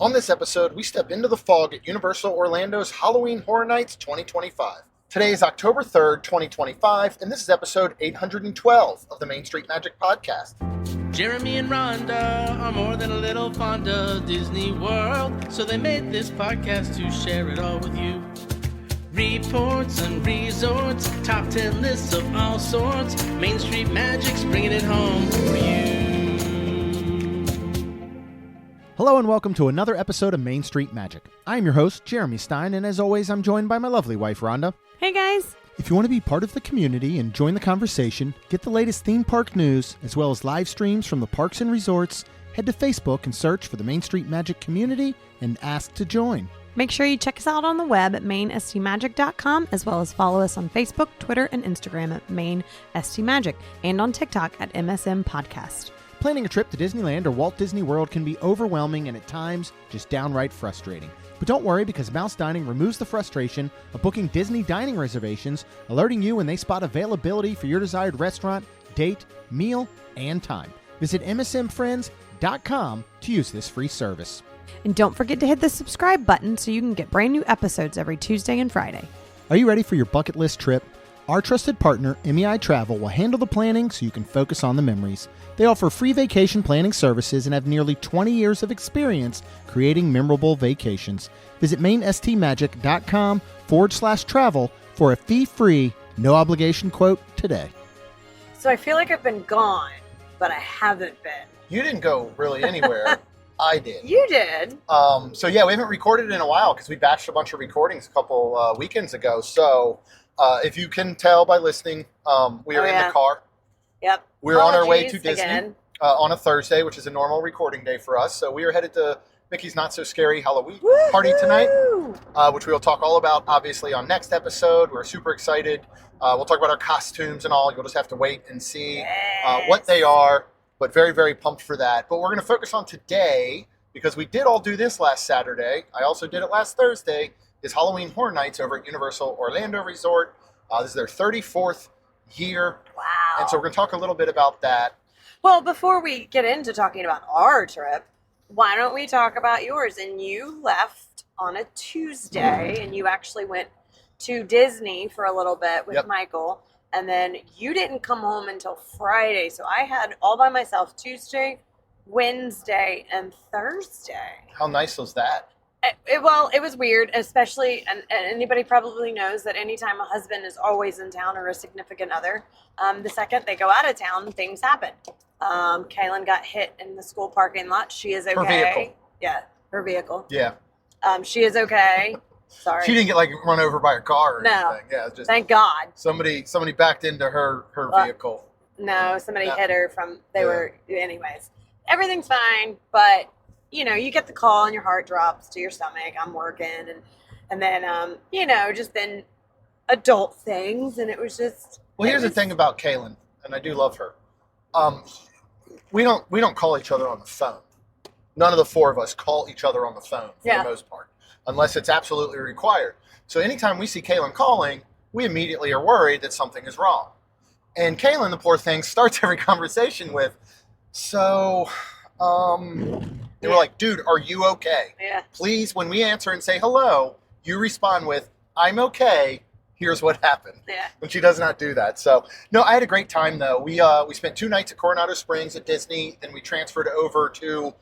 On this episode, we step into the fog at Universal Orlando's Halloween Horror Nights 2025. Today is October 3rd, 2025, and this is episode 812 of the Main Street Magic Podcast. Jeremy and Rhonda are more than a little fond of Disney World, so they made this podcast to share it all with you. Reports and resorts, top 10 lists of all sorts, Main Street Magic's bringing it home for you. Hello and welcome to another episode of Main Street Magic. I'm your host, Jeremy Stein, and as always, I'm joined by my lovely wife, Rhonda. Hey guys! If you want to be part of the community and join the conversation, get the latest theme park news, as well as live streams from the parks and resorts, head to Facebook and search for the Main Street Magic community and ask to join. Make sure you check us out on the web at mainstmagic.com, as well as follow us on Facebook, Twitter, and Instagram at mainstmagic, and on TikTok at MSM Podcast. Planning a trip to Disneyland or Walt Disney World can be overwhelming and at times just downright frustrating. But don't worry, because Mouse Dining removes the frustration of booking Disney dining reservations, alerting you when they spot availability for your desired restaurant, date, meal, and time. Visit msmfriends.com to use this free service. And don't forget to hit the subscribe button so you can get brand new episodes every Tuesday and Friday. Are you ready for your bucket list trip? Our trusted partner, MEI Travel, will handle the planning so you can focus on the memories. They offer free vacation planning services and have nearly 20 years of experience creating memorable vacations. Visit mainstmagic.com/travel for a fee-free, no-obligation quote today. So I feel like I've been gone, but I haven't been. You didn't go really anywhere. I did. You did. So yeah, we haven't recorded in a while because we batched a bunch of recordings a couple weekends ago. So if you can tell by listening, we are in the car. Yep. We're on our way to Disney again. On a Thursday, which is a normal recording day for us. So we are headed to Mickey's Not So Scary Halloween party tonight, which we will talk all about, obviously, on next episode. We're super excited. We'll talk about our costumes and all. You'll just have to wait and see what they are, but very, very pumped for that. But we're going to focus on today, because we did all do this last Saturday. I also did it last Thursday, is Halloween Horror Nights over at Universal Orlando Resort. This is their 34th year. Wow. And so we're going to talk a little bit about that. Well, before we get into talking about our trip, why don't we talk about yours? And you left on a Tuesday, and you actually went to Disney for a little bit with Michael, and then you didn't come home until Friday. So I had all by myself Tuesday, Wednesday, and Thursday. How nice was that? It was weird, especially, and anybody probably knows that anytime a husband is always in town or a significant other, the second they go out of town, things happen. Kaylin got hit in the school parking lot. She is okay. Her vehicle. Yeah, her vehicle. Yeah. She is okay. Sorry. She didn't get run over by a car or anything. Yeah, just thank God. Somebody backed into her vehicle. No, somebody hit her anyways. Everything's fine, but you get the call and your heart drops to your stomach. I'm working and then just then adult things, and it was just. Well, here's the thing about Kaylin, and I do love her. We don't call each other on the phone. None of the four of us call each other on the phone for the most part, unless it's absolutely required. So anytime we see Kaylin calling, we immediately are worried that something is wrong. And Kaylin, the poor thing, starts every conversation with, so, they were like, dude, are you okay? Yeah. Please, when we answer and say hello, you respond with, I'm okay. Here's what happened. Yeah. When she does not do that. So, no, I had a great time, though. We spent 2 nights at Coronado Springs at Disney, and we transferred over to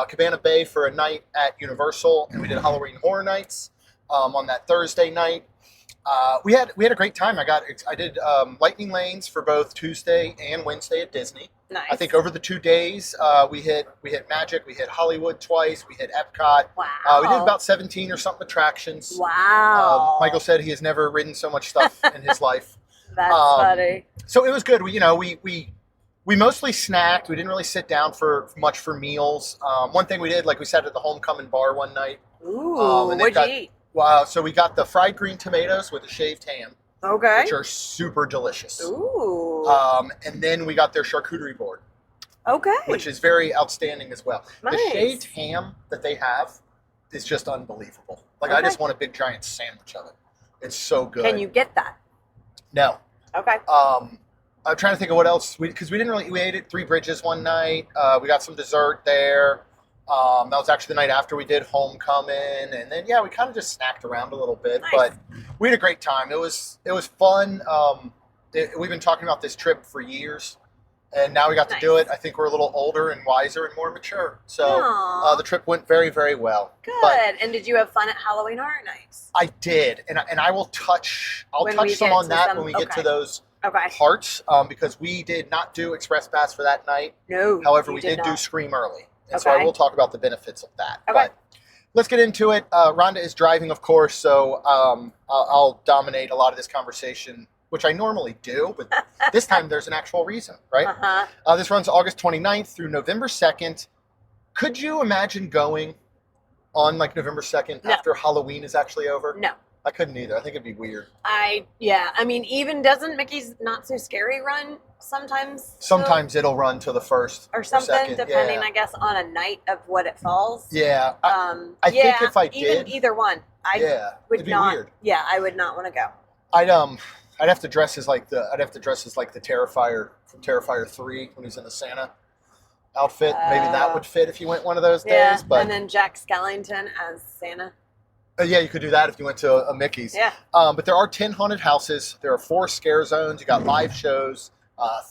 Cabana Bay for a night at Universal, and we did Halloween Horror Nights on that Thursday night. We had a great time. I did lightning lanes for both Tuesday and Wednesday at Disney. Nice. I think over the 2 days, we hit Magic, we hit Hollywood twice, we hit Epcot. Wow. We did about 17 or something attractions. Wow. Michael said he has never ridden so much stuff in his life. That's funny. So it was good. We mostly snacked. We didn't really sit down for meals. One thing we did, we sat at the Homecoming bar one night. Ooh, what'd you eat? Wow. So we got the fried green tomatoes with a shaved ham. Okay. Which are super delicious. Ooh. And then we got their charcuterie board. Okay. Which is very outstanding as well. Nice. The shaved ham that they have is just unbelievable. I just want a big giant sandwich of it. It's so good. Can you get that? No. Okay. I'm trying to think of what else, because we ate at Three Bridges one night. We got some dessert there. That was actually the night after we did Homecoming, and then we kind of just snacked around a little bit, Nice. but we had a great time. It was fun. We've been talking about this trip for years, and now we got to do Nice. it. I think we're a little older and wiser and more mature. So Aw. the trip went very, very well. Good. But And did you have fun at Halloween Horror Nights? I did, and I will touch. I'll When touch we some get on to that some- when we get to okay. those Okay. parts, because we did not do Express Pass for that night. No. However, you we did do not. Scream early, and so I Okay. will talk about the benefits of that. Okay. But let's get into it. Rhonda is driving, of course, so I'll dominate a lot of this conversation, which I normally do, but this time there's an actual reason, right? Uh-huh. This runs August 29th through November 2nd. Could you imagine going on like November 2nd No. after Halloween is actually over? No. I couldn't either. I think it'd be weird. I mean, even doesn't Mickey's Not So Scary run sometimes? Sometimes it'll run till the first or something, second. depending, Yeah. I guess, on a night of what it falls. Yeah. I yeah, think if I even did, either one, I yeah, would it'd be not. weird. Yeah, I would not want to go. I'd have to dress as like the Terrifier from Terrifier 3 when he's in the Santa outfit. Maybe that would fit if you went one of those Yeah, days. But and then Jack Skellington as Santa. yeah, you could do that if you went to a Mickey's. Yeah. But there are 10 haunted houses. There are 4 scare zones. You got live shows,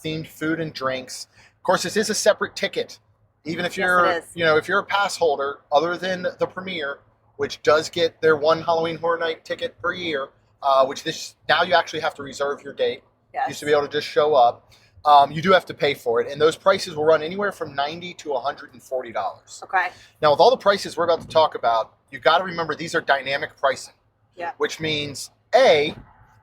themed food and drinks. Of course, this is a separate ticket. Even if Yes, you're, it is. if you're a pass holder, other than the premiere, which does get their one Halloween Horror Night ticket per year, now you actually have to reserve your date. You Yes. used to be able to just show up. You do have to pay for it, and those prices will run anywhere from $90 to $140. Okay. Now, with all the prices we're about to talk about, you got to remember these are dynamic pricing. Yeah. Which means, A,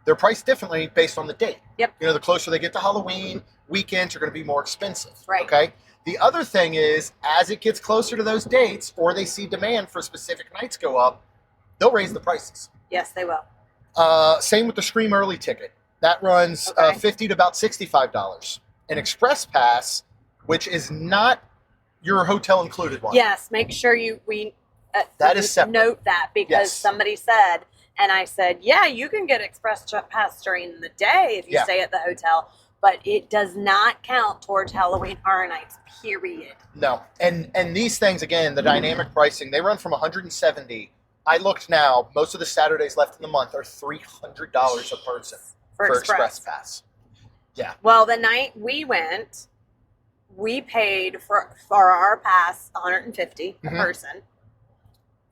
they're priced differently based on the date. Yep. The closer they get to Halloween, weekends are going to be more expensive. Right. Okay? The other thing is, as it gets closer to those dates, or they see demand for specific nights go up, they'll raise the prices. Yes, they will. Same with the Scream Early ticket. That runs Okay. $50 to about $65. An Express Pass, which is not your hotel included one. Yes, make sure That is separate. note that because Yes. somebody said, and I said, yeah, you can get Express Pass during the day if you Yeah. stay at the hotel, but it does not count towards Halloween Horror Nights, period. No. And these things, again, the dynamic pricing, they run from $170. I looked now, most of the Saturdays left in the month are $300 a person For for Express. Express Pass. Well, the night we went, we paid for our pass $150 a Mhm. person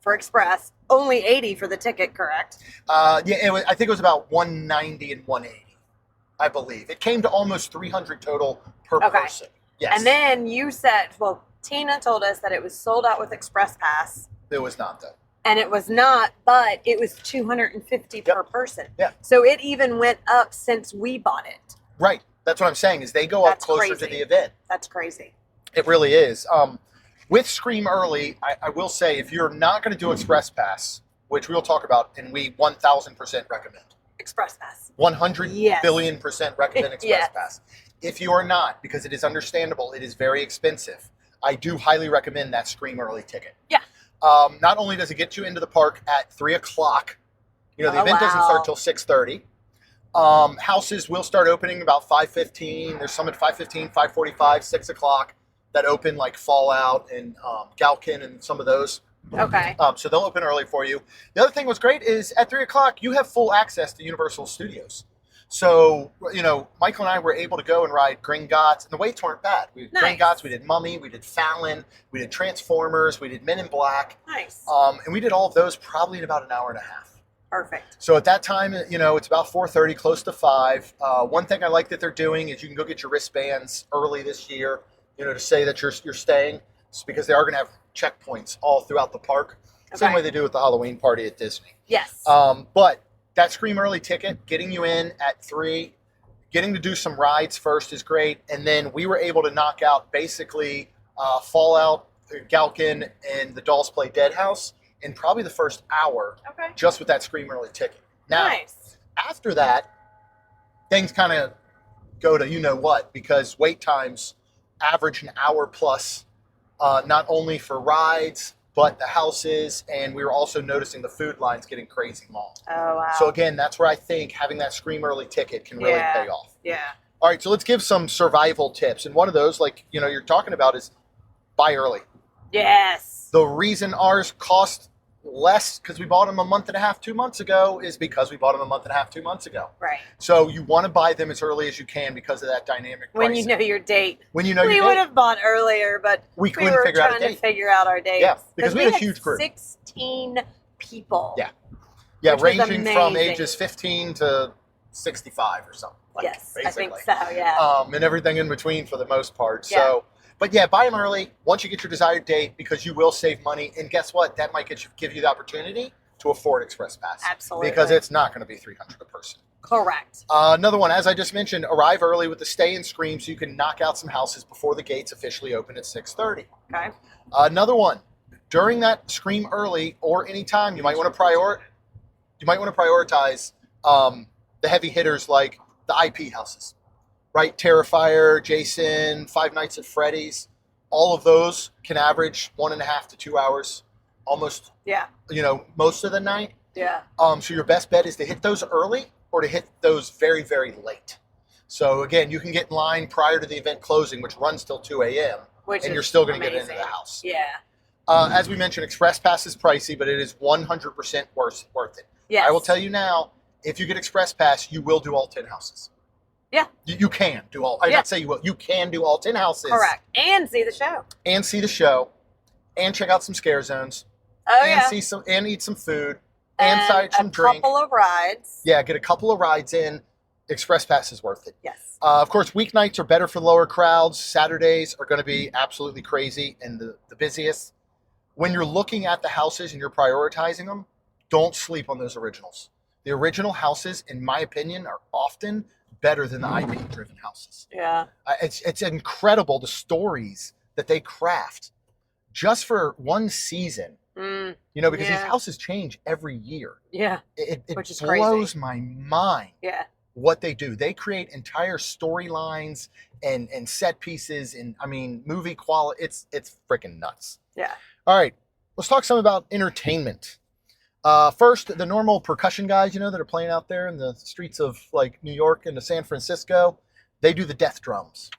for Express, only $80 for the ticket, correct? I think it was about $190 and $180, I believe. It came to almost $300 total per Okay. person. Yes. And then you said, well, Tina told us that it was sold out with Express Pass. It was not, though. And it was not, but it was $250 per person. Yeah. So it even went up since we bought it. Right. That's what I'm saying, is they go up That's closer to crazy. the event. That's crazy. It really is. With Scream Early, I will say, if you're not going to do Express Pass, which we'll talk about, and we 1,000% recommend, Express Pass. 100 Yes. billion percent recommend Express Yes. Pass. If you are not, because it is understandable, it is very expensive, I do highly recommend that Scream Early ticket. Yeah. Not only does it get you into the park at 3 o'clock, the Oh, event doesn't wow. start till 6:30. Houses will start opening about 5:15. There's some at 5:15, 5:45, 6 o'clock that open, like Fallout and Galkin and some of those. Okay. So they'll open early for you. The other thing was great is at 3 o'clock, you have full access to Universal Studios. So, Michael and I were able to go and ride Gringotts, and the waits weren't bad. We did Nice. Gringotts, we did Mummy, we did Fallon, we did Transformers, we did Men in Black, Nice. and we did all of those probably in about an hour and a half. Perfect. So at that time, it's about 4:30, close to 5. One thing I like that they're doing is you can go get your wristbands early this year, to say that you're staying. It's because they are going to have checkpoints all throughout the park. Same Okay. way they do with the Halloween party at Disney. Yes. But that Scream Early ticket, getting you in at 3, getting to do some rides first is great. And then we were able to knock out basically Fallout, Galkin, and the Dolls Play Dead House in probably the first hour Okay. just with that Scream Early ticket. Now, Nice. after that, things kind of go to you-know-what, because wait times average an hour plus, not only for rides, but the houses, and we were also noticing the food lines getting crazy long. Oh, wow. So again, that's where I think having that Scream Early ticket can really Yeah. pay off. Yeah. All right, so let's give some survival tips. And one of those, like, you're talking about is buy early. Yes. The reason ours cost less because we bought them a month and a half, 2 months ago is because we bought them a month and a half, 2 months ago. Right. So you want to buy them as early as you can because of that dynamic When pricing. you know your date. When you know We your would date. have bought earlier, but We couldn't were figure out a trying to date. figure out our dates. Yeah, because we had a huge group. 16 people. Yeah. Yeah, Which was ranging from amazing. ages 15 to 65 or something. Like, Yes, basically. I think so, yeah. And everything in between for the most part. Yeah. So, but yeah, buy them early once you get your desired date because you will save money. And guess what? That might give you the opportunity to afford Express Pass. Absolutely. Because it's not going to be $300 a person. Correct. Another one, as I just mentioned, arrive early with the stay and scream so you can knock out some houses before the gates officially open at 6:30. Okay. Another one, during that scream early or anytime, you might want to prioritize the heavy hitters like the IP houses, right? Terrifier, Jason, Five Nights at Freddy's, all of those can average 1.5 to 2 hours, almost, Yeah. most of the night. Yeah. So your best bet is to hit those early or to hit those very, very late. So again, you can get in line prior to the event closing, which runs till 2 a.m. Which and is you're still going to get into amazing. the house. Yeah. As we mentioned, Express Pass is pricey, but it is 100% worth it. Yes. I will tell you now, if you get Express Pass, you will do all 10 houses. Yeah. You can do all, I Yeah. not say you will, you can do all 10 houses. Correct. And see the show. And see the show, and check out some scare zones, Oh, and yeah. and eat some food, and sight some a drink. couple of rides. Yeah, get a couple of rides in. Express Pass is worth it. Yes. Of course, weeknights are better for lower crowds. Saturdays are going to be absolutely crazy and the busiest. When you're looking at the houses and you're prioritizing them, don't sleep on those originals. The original houses, in my opinion, are often better than the IP-driven houses. Yeah. It's incredible the stories that they craft just for one season. Mm, Because these Yeah. houses change every year. yeah. It Which is blows crazy. my mind Yeah. what they do. They create entire storylines and set pieces and movie quality. It's freaking nuts. Yeah. All right, let's talk some about entertainment. First, the normal percussion guys, that are playing out there in the streets of like New York and San Francisco, they do the death drums.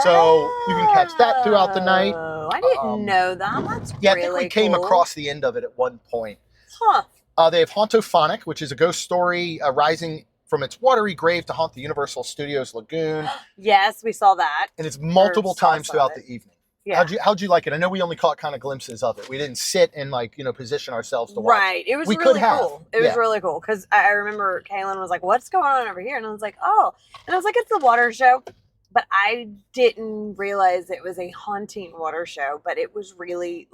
So you can catch that throughout the night. Oh, I didn't know that. That's Yeah, really I think we came cool. across the end of it at one point. Huh. They have Hauntophonic, which is a ghost story rising from its watery grave to haunt the Universal Studios lagoon, Yes, we saw that. and it's multiple saw times some throughout of it. the evening. Yeah. How'd you like it? I know we only caught kind of glimpses of it. We didn't sit and position ourselves to watch. Right. It was We could really have. cool. It was Yeah. really cool because I remember Kaylin was like, "What's going on over here?" And I was like, "Oh," and I was like, "It's the water show," but I didn't realize it was a haunting water show. But it was really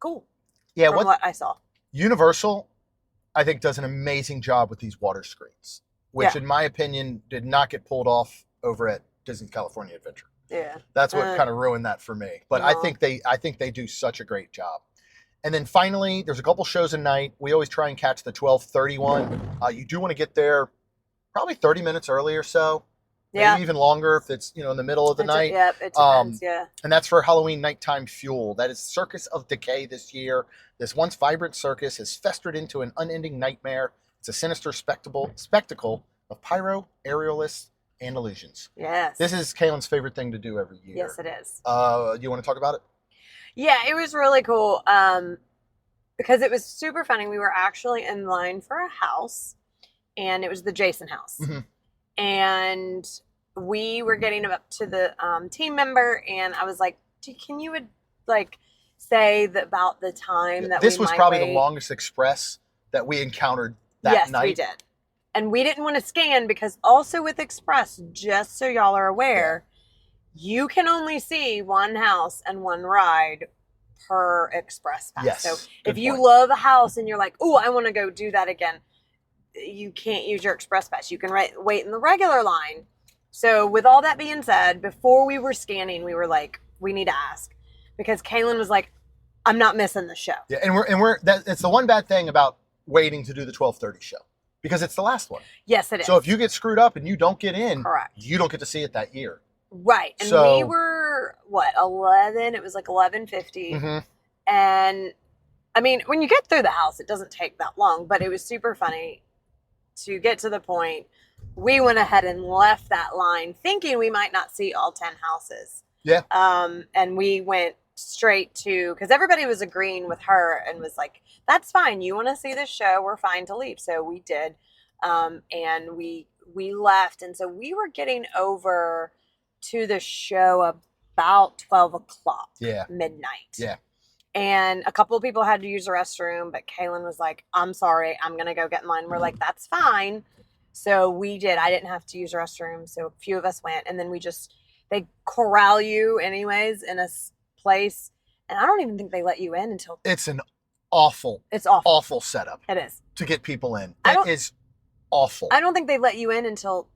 cool. Yeah, from what I saw. Universal, I think, does an amazing job with these water screens, which, in my opinion, did not get pulled off over at Disney California Adventure. Yeah. That's what kind of ruined that for me. But I think they do such a great job. And then finally, there's a couple shows a night. We always try and catch the 12:30 one. You do want to get there probably 30 minutes early or so. Yeah. Maybe even longer if it's in the middle of the night. Yep. It depends. Yeah. And that's for Halloween Nighttime Fuel. That is Circus of Decay this year. This once vibrant circus has festered into an unending nightmare. It's a sinister spectacle of pyro, aerialists, and illusions. Yes. This is Kaylin's favorite thing to do every year. Yes, it is. You want to talk about it? Yeah, it was really cool because it was super funny. We were actually in line for a house, and it was the Jason house. Mhm. And we were getting up to the team member, and I was like, can you say about the time that This we was might probably wait? the longest express that we encountered that Yes, night. we did. And we didn't want to scan because also with Express, just so y'all are aware, you can only see one house and one ride per Express Pass. Yes, So good if you point. love a house and you're like, oh, I want to go do that again, you can't use your Express Pass. You can wait in the regular line. So with all that being said, before we were scanning, we were like, we need to ask. Because Kaylin was like, I'm not missing the show. Yeah, and it's the one bad thing about waiting to do the 12:30 show because it's the last one. Yes, it is. So if you get screwed up and you don't get in, Correct. you don't get to see it that year. Right. And So- we were, 11? It was like 11:50. Mm-hmm. And I mean, when you get through the house, it doesn't take that long, but it was super funny to get to the point. We went ahead and left that line thinking we might not see all 10 houses. Yeah. And we went straight to, because everybody was agreeing with her and was like, that's fine. You want to see this show? We're fine to leave. So we did. And we left. And so we were getting over to the show about 12 o'clock. Yeah. Midnight. Yeah. And a couple of people had to use the restroom, but Kaylin was like, I'm sorry, I'm going to go get mine. We're like, that's fine. So we did. I didn't have to use the restroom. So a few of us went. And then they corral you anyways in a place. And I don't even think they let you in until. It's an awful setup. It is. To get people in. It is awful. I don't think they let you in until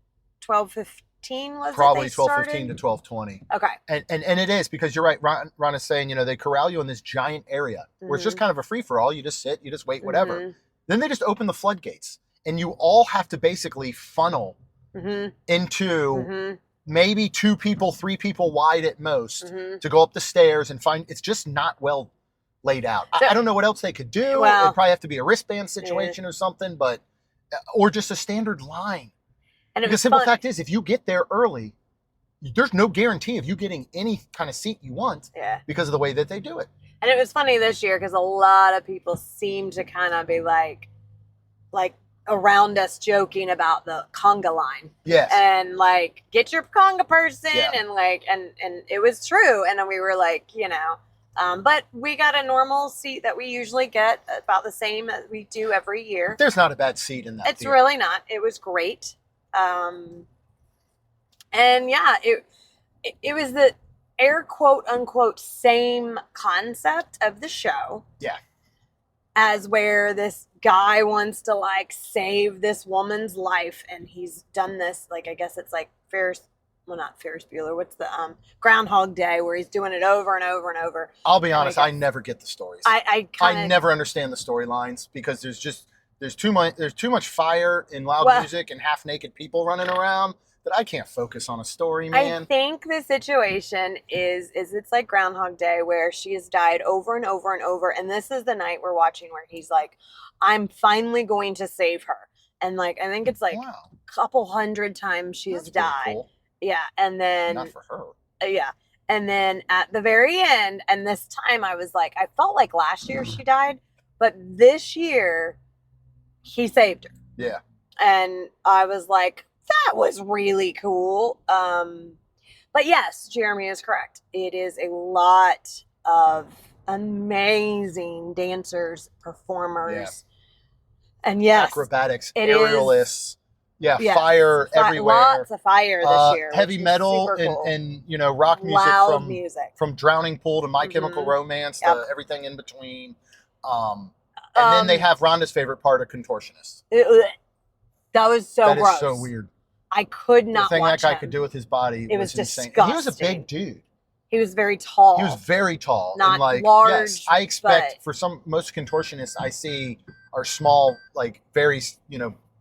12:15 was probably it 12:15 to 12:20. Okay. And it is, because you're right. Ron is saying, they corral you in this giant area where it's just kind of a free for all. You just sit, you just wait, whatever. Mm-hmm. Then they just open the floodgates, and you all have to basically funnel into maybe 2 people, 3 people wide at most to go up the stairs and find. It's just not well laid out. I don't know what else they could do. Well, it'd probably have to be a wristband situation or something, or just a standard line. And the simple fact is, if you get there early, there's no guarantee of you getting any kind of seat you want because of the way that they do it. And it was funny this year because a lot of people seem to kind of be like around us joking about the conga line. Yes. And like, get your conga person and like, and it was true. And then we were like, but we got a normal seat that we usually get, about the same as we do every year. There's not a bad seat in that. It's really not. It was great. And yeah, it was the air quote unquote same concept of the show. Yeah. As where this guy wants to like save this woman's life, and he's done this, like, I guess it's like not Ferris Bueller. What's the Groundhog Day, where he's doing it over and over and over. I'll be honest, I never get the stories. I never understand the storylines, because there's too much fire and loud music and half naked people running around that I can't focus on a story, man. I think the situation is it's like Groundhog Day, where she has died over and over and over, and this is the night we're watching where he's like, I'm finally going to save her. And like, I think it's like a couple hundred times she has died. Cool. Yeah. And then not for her. Yeah. And then at the very end, and this time I was like, I felt like last year she died, but this year he saved her. Yeah. And I was like, that was really cool. But yes, Jeremy is correct. It is a lot of amazing dancers, performers, and yes, acrobatics, aerialists. Yeah, fire everywhere. Lots of fire this year. Heavy metal cool. and rock music, loud music from Drowning Pool to My Chemical Romance to everything in between. And then they have Rhonda's favorite part, a contortionist. That was so gross. That is so weird. I could not watch the thing that guy him. could do with his body was insane. Disgusting. He was a big dude. He was very tall. Not and large. Yes, I expect for most contortionists I see are small, like very,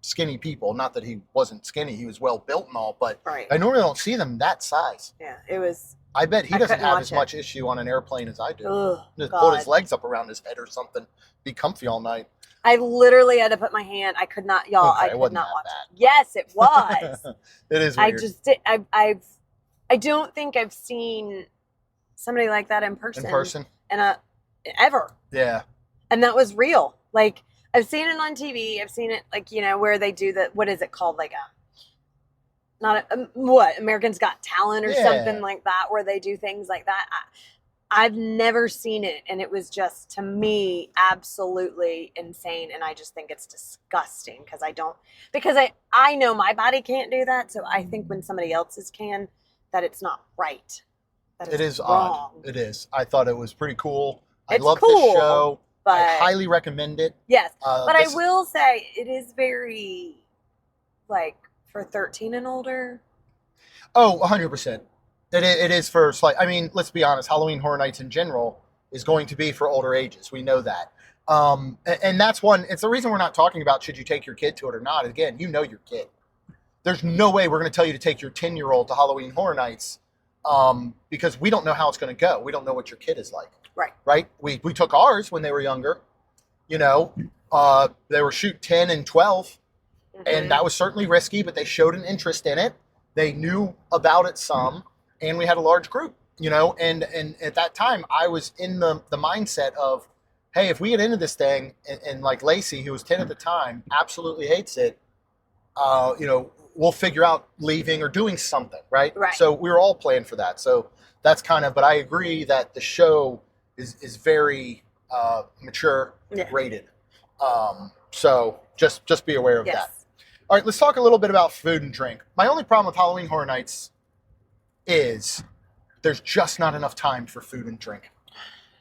skinny people. Not that he wasn't skinny. He was well built and all, but I normally don't see them that size. Yeah, it was. I bet he doesn't have as much issue on an airplane as I do. Just pull his legs up around his head or something. Be comfy all night. I literally had to put my hand. I could not, y'all. I could not watch it. Yes, it was. It is weird. I just did. I don't think I've seen somebody like that in person. And ever. Yeah. And that was real. Like, I've seen it on TV. I've seen it, like, where they do what is it called? Like American's Got Talent or something like that, where they do things like that. I've never seen it, and it was just, to me, absolutely insane, and I just think it's disgusting because I know my body can't do that, so I think when somebody else's can, that it's not right. It is wrong. Odd. It is. I thought it was pretty cool. I It's love cool, this show. but I highly recommend it. Yes, but I will say it is very, like, for 13 and older. Oh, 100%. It is for I mean, let's be honest. Halloween Horror Nights in general is going to be for older ages. We know that. And that's one. It's the reason we're not talking about should you take your kid to it or not. Again, your kid. There's no way we're going to tell you to take your 10-year-old to Halloween Horror Nights because we don't know how it's going to go. We don't know what your kid is like. Right. Right? We took ours when they were younger. They were shoot 10 and 12. And that was certainly risky, but they showed an interest in it. They knew about it some. And we had a large group. And at that time I was in the mindset of, hey, if we get into this thing, and like Lacey, who was 10 at the time, absolutely hates it, we'll figure out leaving or doing something, right? Right. So we were all playing for that. So that's but I agree that the show is very mature rated. So just be aware of Yes. that. All right, let's talk a little bit about food and drink. My only problem with Halloween Horror Nights is there's just not enough time for food and drink.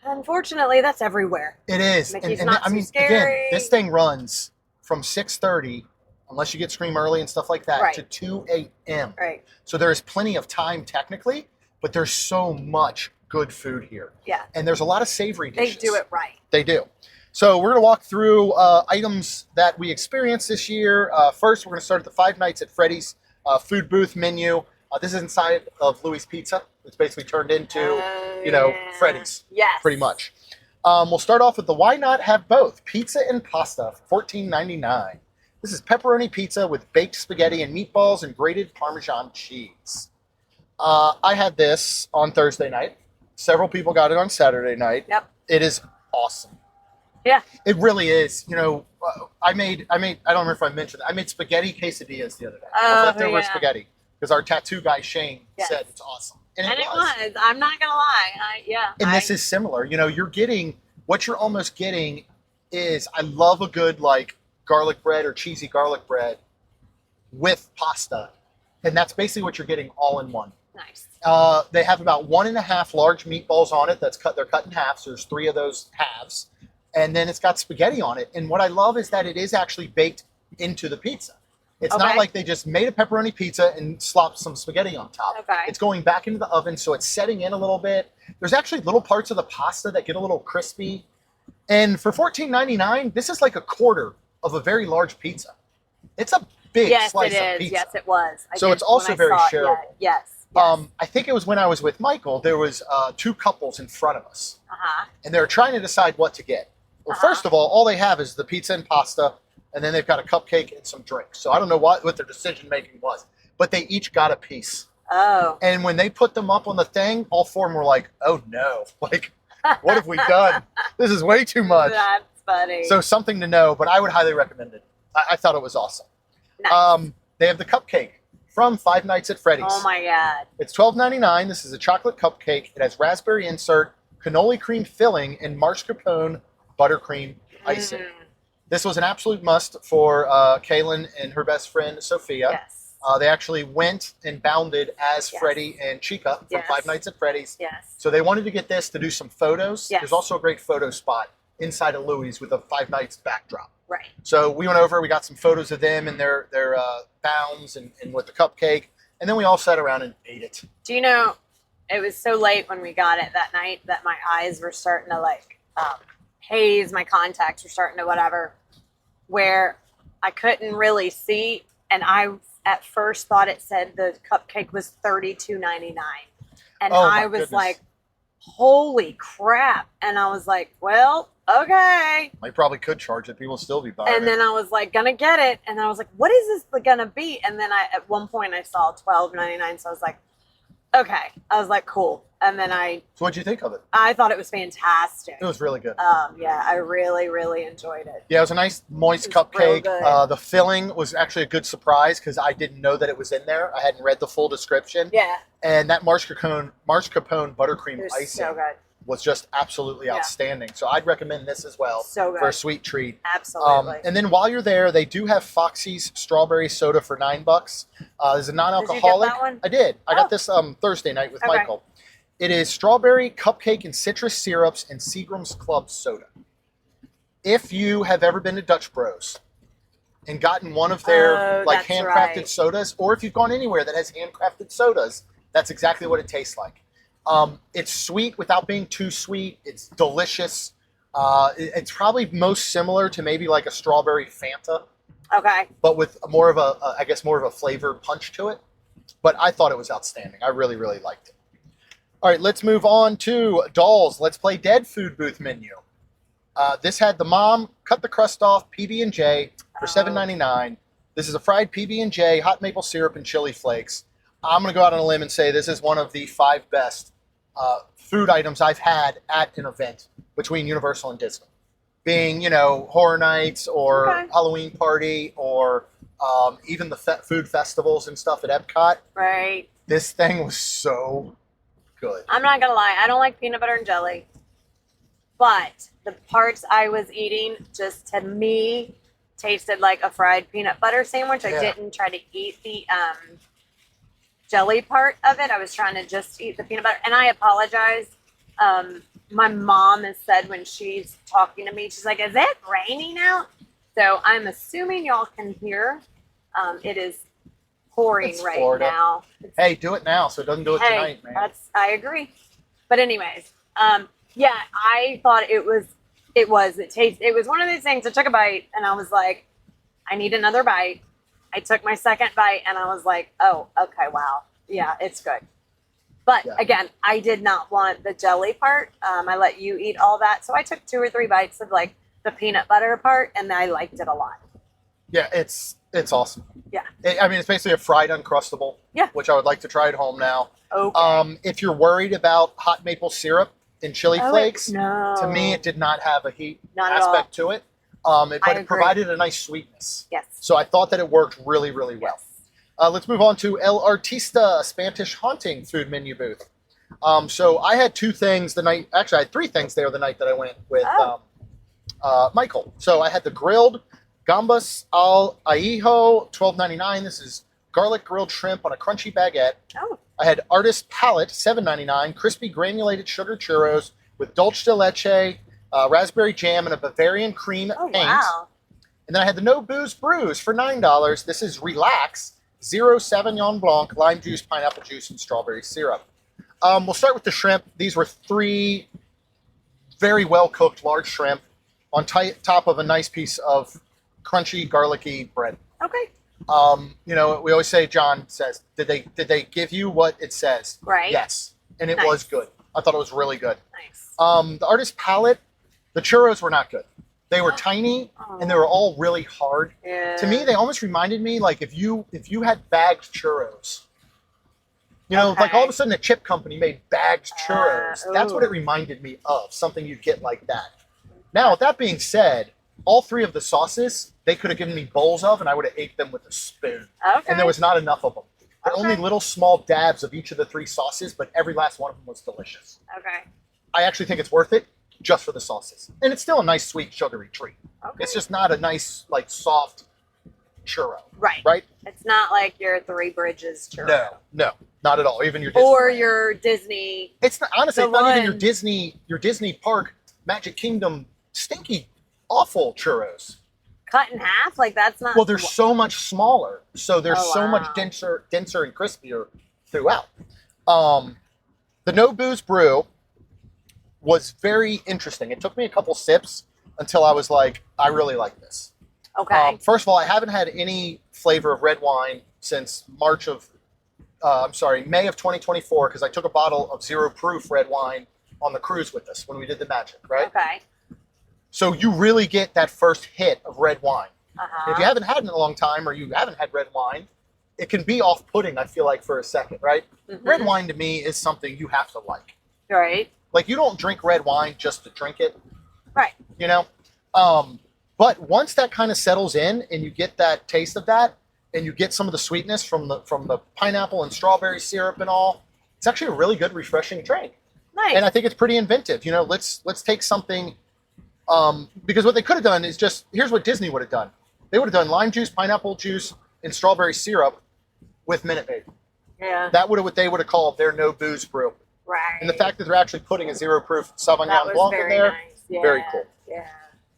Unfortunately, that's everywhere. It is. Mickey's Not So again, Scary. this thing runs from 6:30, unless you get Scream early and stuff like that, Right. to 2 a.m. Right. So there is plenty of time technically, but there's so much good food here. Yeah. And there's a lot of savory They dishes. do it right. They do. So we're going to walk through items that we experienced this year. First, we're going to start at the Five Nights at Freddy's food booth menu. This is inside of Louis Pizza. It's basically turned into, Freddy's. Yes. Pretty much. We'll start off with the Why Not Have Both Pizza and Pasta for $14.99. This is pepperoni pizza with baked spaghetti and meatballs and grated Parmesan cheese. I had this on Thursday night. Several people got it on Saturday night. Yep. It is awesome. Yeah. It really is. I don't remember if I mentioned it. I made spaghetti quesadillas the other day. Leftover spaghetti. Because our tattoo guy, Shane, said it's awesome. And it was. I'm not going to lie. This is similar. What you're almost getting is, I love a good garlic bread or cheesy garlic bread with pasta. And that's basically what you're getting all in one. Nice. They have about 1.5 large meatballs on it. They're cut in half. So there's 3 of those halves. And then it's got spaghetti on it. And what I love is that it is actually baked into the pizza. It's not like they just made a pepperoni pizza and slopped some spaghetti on top. Okay. It's going back into the oven, so it's setting in a little bit. There's actually little parts of the pasta that get a little crispy. And for $14.99, this is like a quarter of a very large pizza. It's a big slice of pizza. Yes, it was. So it's also very shareable. Yes. I think it was when I was with Michael, there was 2 couples in front of us. Uh-huh. And they were trying to decide what to get. Well, first of all they have is the pizza and pasta, and then they've got a cupcake and some drinks. So I don't know what their decision-making was, but they each got a piece. Oh. And when they put them up on the thing, all 4 of them were like, oh no, what have we done? This is way too much. That's funny. So something to know, but I would highly recommend it. I thought it was awesome. Nice. They have the cupcake from Five Nights at Freddy's. Oh my God. It's $12.99. This is a chocolate cupcake. It has raspberry insert, cannoli cream filling, and mascarpone buttercream icing. This was an absolute must for Kaylin and her best friend, Sophia. Yes. They actually went and bounded as Freddy and Chica from Five Nights at Freddy's. Yes. So they wanted to get this to do some photos. Yes. There's also a great photo spot inside of Louis with a Five Nights backdrop. Right. So we went over, we got some photos of them and their bounds and with the cupcake. And then we all sat around and ate it. Do you know, it was so late when we got it that night that my eyes were starting to haze, my contacts were starting to whatever, where I couldn't really see. And I at first thought it said the cupcake was $32.99. And I was like, holy crap. And I was like, well, okay. I probably could charge it. People still be buying it. And then I was like, gonna get it. And I was like, what is this gonna be? And then at one point I saw $12.99. So I was like, okay. I was like, cool. And then So what'd you think of it? I thought it was fantastic. It was really good. Yeah, I really, really enjoyed it. Yeah, it was a nice moist cupcake. The filling was actually a good surprise because I didn't know that it was in there. I hadn't read the full description. Yeah. And that mascarpone buttercream icing so good. was just absolutely outstanding. So I'd recommend this as well So good. for a sweet treat. Absolutely. And then while you're there, they do have Foxy's strawberry soda for $9. There's a non-alcoholic. Did you get that one? I did. I got this Thursday night with Michael. It is strawberry, cupcake, and citrus syrups and Seagram's Club soda. If you have ever been to Dutch Bros and gotten one of their handcrafted sodas, or if you've gone anywhere that has handcrafted sodas, that's exactly what it tastes like. It's sweet without being too sweet. It's delicious. It's probably most similar to maybe like a strawberry Fanta. Okay. But with more of a flavored punch to it. But I thought it was outstanding. I really, really liked it. All right, let's move on to Dolls. Let's Play Dead food booth menu. This had the mom cut the crust off PB&J for $7.99. This is a fried PB&J, hot maple syrup, and chili flakes. I'm going to go out on a limb and say this is one of the 5 best food items I've had at an event between Universal and Disney. Being, Horror Nights or Okay. Halloween Party or even the food festivals and stuff at Epcot. Right. This thing was so good. I'm not gonna lie, I don't like peanut butter and jelly, but the parts I was eating just to me tasted like a fried peanut butter sandwich. I Yeah. didn't try to eat the jelly part of it. I was trying to just eat the peanut butter, and I apologize. My mom has said when she's talking to me, she's like, "Is it raining out?" So I'm assuming y'all can hear. It is pouring It's right Florida. now. Hey, do it now so it doesn't do it tonight, man. I agree. But anyways, yeah, I thought it was one of those things. I took a bite and I was like, I need another bite. I took my second bite and I was like, oh, okay, wow. Yeah, it's good. But Yeah. again, I did not want the jelly part. I let you eat all that. So I took 2 or 3 bites of like the peanut butter part and I liked it a lot. Yeah, it's awesome. Yeah. It's basically a fried Uncrustable. Yeah. Which I would like to try at home now. Okay. If you're worried about hot maple syrup in chili flakes, No. to me it did not have a heat Not at all. aspect to it. But it agree. provided a nice sweetness. Yes. So I thought that it worked really, really well. Yes. Let's move on to El Artista Spanish Haunting food menu booth. So I had 2 things the night. Actually, I had 3 things there the night that I went with Michael. So I had the grilled gambas al ahijo, $12.99. This is garlic grilled shrimp on a crunchy baguette. Oh. I had Artist Palette, $7.99. Crispy granulated sugar churros with dulce de leche, raspberry jam, and a Bavarian cream Oh, paint. wow. And then I had the No Booze Brews for $9. This is Relax, Zero Sauvignon Blanc, lime juice, pineapple juice, and strawberry syrup. We'll start with the shrimp. These were 3 very well-cooked large shrimp on top of a nice piece of crunchy, garlicky bread. Okay. We always say, John says, did they give you what it says? Right. Yes. And it Nice. was good. I thought it was really good. Nice. The Artist Palette, the churros were not good. They were tiny and they were all really hard. Yeah. To me, they almost reminded me like if you had bagged churros. Like all of a sudden a chip company made bagged churros. That's what it reminded me of, something you'd get like that. Now, with that being said, all 3 of the sauces, they could have given me bowls of and I would have ate them with a spoon. Okay. And there was not enough of them. They're Okay. only little small dabs of each of the 3 sauces, but every last one of them was delicious. Okay. I actually think it's worth it just for the sauces. And it's still a nice, sweet, sugary treat. Okay. It's just not a nice, soft churro, Right. right? It's not like your 3 Bridges churro. No, not at all. Even your Disney. Or your Disney. It's not, honestly, the it's not even one- your Disney Park, Magic Kingdom, stinky, awful churros. Cut in half? Like that's not. Well, they're so much smaller, so they're Oh, so wow. much denser and crispier throughout. The No Booze Brew was very interesting. It took me a couple sips until I was like, I really like this. Okay. First of all, I haven't had any flavor of red wine since May of 2024, because I took a bottle of 0 proof red wine on the cruise with us when we did the Magic, right? Okay. So you really get that first hit of red wine. Uh-huh. If you haven't had it in a long time or you haven't had red wine, it can be off-putting, I feel like, for a second, right? Mhm. Red wine to me is something you have to like. Right. Like, you don't drink red wine just to drink it, Right. But once that kind of settles in and you get that taste of that and you get some of the sweetness from the pineapple and strawberry syrup and all, it's actually a really good, refreshing drink. Nice. And I think it's pretty inventive. Let's take something, because what they could have done is just, here's what Disney would have done. They would have done lime juice, pineapple juice, and strawberry syrup with Minute Maid. yeah. That would have what they would have called their No Booze Brew. Right. And the fact that they're actually putting a 0 proof that Sauvignon was Blanc in very there, nice. Yeah. very cool. Yeah.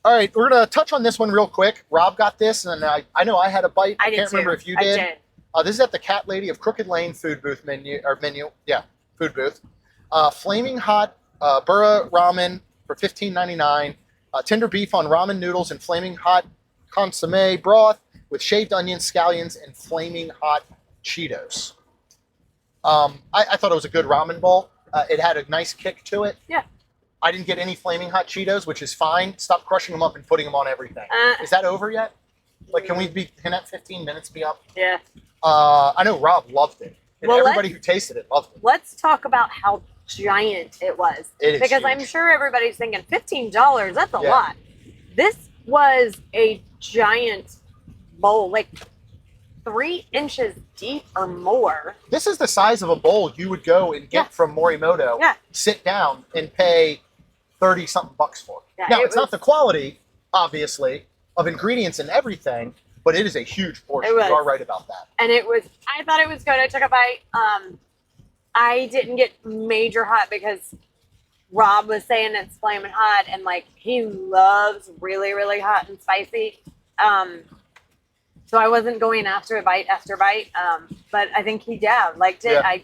All right, we're going to touch on this one real quick. Rob got this, and I know I had a bite. I did can't too. remember if you I did. did. This is at the Cat Lady of Crooked Lane food booth menu. Yeah, food booth. Flaming hot burra ramen for $15.99. Tender beef on ramen noodles and flaming hot consomme broth with shaved onions, scallions, and flaming hot Cheetos. I thought it was a good ramen bowl. It had a nice kick to it. Yeah. I didn't get any flaming hot Cheetos, which is fine. Stop crushing them up and putting them on everything. Is that over yet? Like, can that 15 minutes be up? Yeah. I know Rob loved it. And Well, everybody who tasted it loved it. Let's talk about how giant it was. It is because huge. I'm sure everybody's thinking $15, that's a Yeah. lot. This was a giant bowl, like 3 inches deep or more. This is the size of a bowl you would go and get Yeah. from Morimoto, Yeah. sit down, and pay 30 something bucks for. Yeah, Now, it it's not was- the quality, obviously, of ingredients and everything, but it is a huge portion. It was. You are right about that. And I thought it was good. I took a bite. I didn't get major hot because Rob was saying it's flaming hot, and like he loves really, really hot and spicy. So I wasn't going after bite after bite. But I think he liked it. Yeah.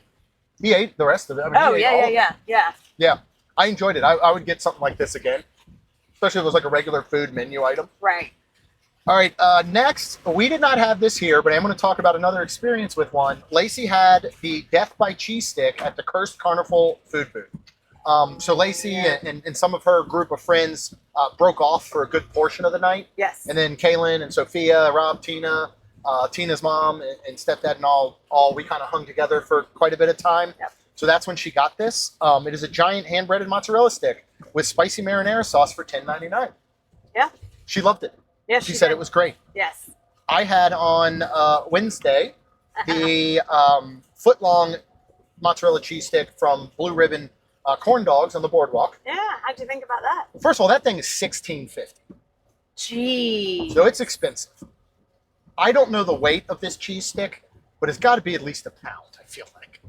He ate the rest of it. I mean, he ate all of it. Yeah. Yeah, I enjoyed it. I would get something like this again, especially if it was like a regular food menu item. Right. All right, next, we did not have this here, but I'm going to talk about another experience with one. Lacey had the Death by Cheese Stick at the Cursed Carnival food booth. So Lacey and some of her group of friends broke off for a good portion of the night. Yes. And then Kaylin and Sophia, Rob, Tina, Tina's mom, and stepdad and all we kind of hung together for quite a bit of time. Yep. So that's when she got this. It is a giant hand-breaded mozzarella stick with spicy marinara sauce for $10.99. Yeah. She loved it. Yes. She said did. it was great. Yes. I had on Wednesday the foot-long mozzarella cheese stick from Blue Ribbon Corn Dogs on the boardwalk. Yeah. How'd you think about that? First of all, that thing is $16.50, Jeez. so it's expensive. I don't know the weight of this cheese stick, but it's got to be at least a pound, I feel like.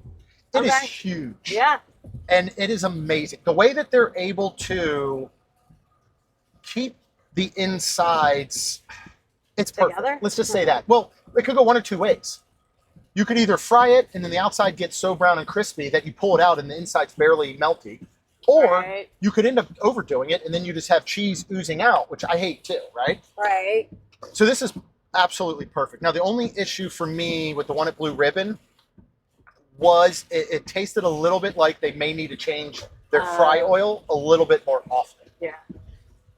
It is Okay. huge. Yeah. And it is amazing. The way that they're able to keep the insides, it's perfect. Together? Let's just say that. Well, it could go one or two ways. You could either fry it and then the outside gets so brown and crispy that you pull it out and the inside's barely melty. Or Right. you could end up overdoing it and then you just have cheese oozing out, which I hate too, right? Right. So this is absolutely perfect. Now, the only issue for me with the one at Blue Ribbon was it tasted a little bit like they may need to change their fry oil a little bit more often. Yeah.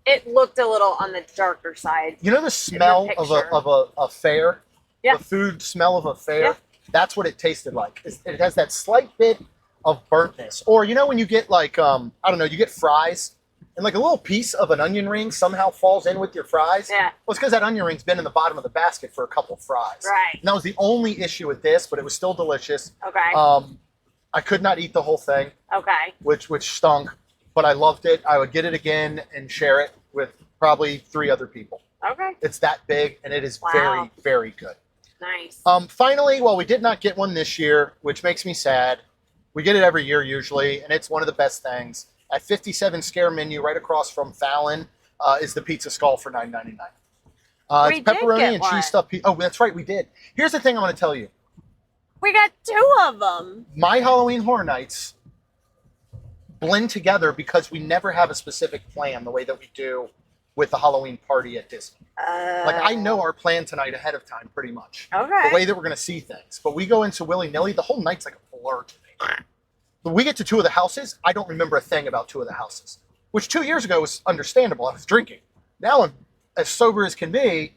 It looked a little on the darker side. You know the smell of picture. a fair? Yeah. The food smell of a fair? Yeah. That's what it tasted like. It has that slight bit of burntness. Or you know when you get like, I don't know, you get fries and like a little piece of an onion ring somehow falls in with your fries? Yeah. Well, it's because that onion ring's been in the bottom of the basket for a couple of fries. Right. And that was the only issue with this, but it was still delicious. Okay. I could not eat the whole thing, Okay. which stunk, but I loved it. I would get it again and share it with probably 3 other people. Okay. It's that big, and it is Wow. very, very good. Nice. Finally, well, we did not get one this year, which makes me sad. We get it every year usually, and it's one of the best things. At 57 Scare Menu, right across from Fallon, is the pizza skull for $9.99. We It's did pepperoni get and one. cheese stuffed. Oh, that's right, we did. Here's the thing I'm going to tell you. We got 2 of them. My Halloween Horror Nights blend together because we never have a specific plan the way that we do with the Halloween party at Disney. Like, I know our plan tonight ahead of time pretty much. Okay. The way that we're going to see things. But we go into willy-nilly, the whole night's like a blur to me. When we get to 2 of the houses, I don't remember a thing about 2 of the houses. Which 2 years ago was understandable. I was drinking. Now I'm as sober as can be,